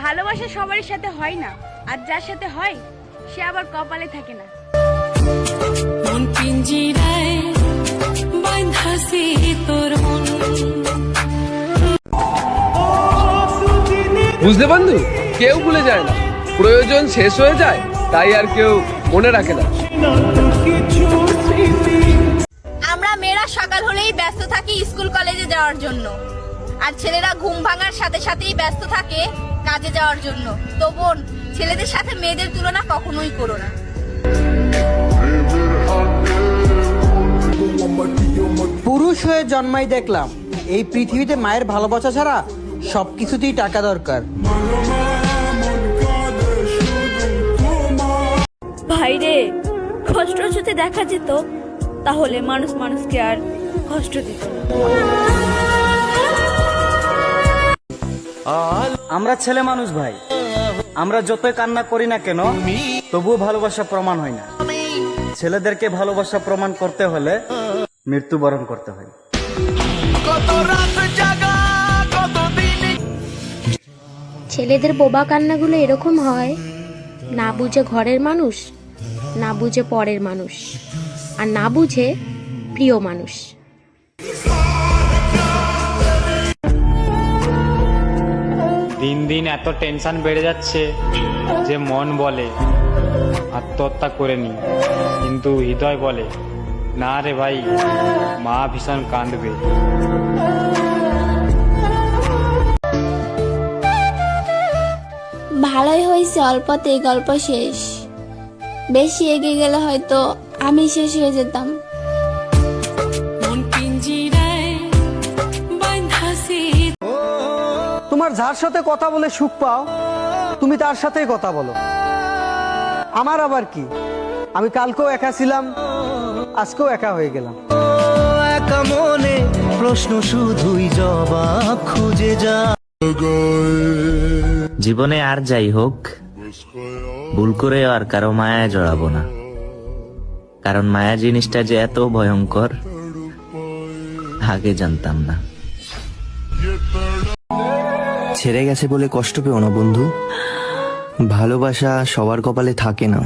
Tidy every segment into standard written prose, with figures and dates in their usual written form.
ভালোবাসা সবারই সাথে হয় না, আর যার সাথে হয় সে আবার কপালে থাকে না। বুঝলে বন্ধু, কেউ ভুলে যায় না, প্রয়োজন শেষ হয়ে যায় তাই আর কেউ মনে রাখে না। আমরা মেয়েরা সকাল হলেই ব্যস্ত থাকি স্কুল কলেজে যাওয়ার জন্য, আর ছেলেরা ঘুম ভাঙার সাথে সাথেই ব্যস্ত থাকে কাজে যাওয়ার জন্য। তো বোন, ছেলেদের সাথে মেয়েদের তুলনা কখনোই করো না। পুরুষ হয়ে জন্মাই দেখলাম এই পৃথিবীতে মায়ের ভালোবাসা ছাড়া সবকিছুতেই টাকা দরকার। ভাইরে, কষ্ট যদি দেখা যেত তাহলে মানুষ মানুষকে আর কষ্ট দিত না। আমরা ছেলে মানুষ ভাই, আমরা যতই কান্না করি না কেন তবুও ভালোবাসা প্রমাণ হয় না। ছেলেদেরকে ভালোবাসা প্রমাণ করতে হলে মৃত্যুবরণ করতে হয়। ছেলেদের বোবা কান্নাগুলো এরকম হয়, না বুঝে ঘরের মানুষ, না বুঝে পরের মানুষ, আর না বুঝে প্রিয় মানুষ। দিন দিন এত টেনশন বেড়ে যাচ্ছে যে মন বলে আত্মহত্যা করে নি, কিন্তু হৃদয় বলে না রে ভাই, মা ভীষণ কাঁদবে। ভালোই হয়েছে, অল্পতেই গল্প শেষ। বেশি এগিয়ে গেলে হয়তো আমি শেষ হয়ে যেতাম। তোমার যার সাথে কথা বলে সুখ পাও তুমি তার সাথেই কথা বলো। আমার আবার কি, আমি কালকেও একা ছিলাম, আজকেও একা হয়ে গেলাম। একা মনে প্রশ্ন শুধুই জবাব খুঁজে যা। জীবনে আর যাই হোক, ভুল করে আর কারো মায়ায় জড়াবো না, কারণ মায়া জিনিসটা যে এত ভয়ঙ্কর আগে জানতাম না। ছেড়ে গেছে বলে কষ্ট পেও না বন্ধু, ভালোবাসা সবার কপালে থাকে না।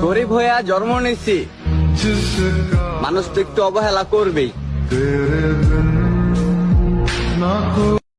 গরিব হয়ে জন্ম নিচ্ছি, মানুষ তো একটু অবহেলা করবেই।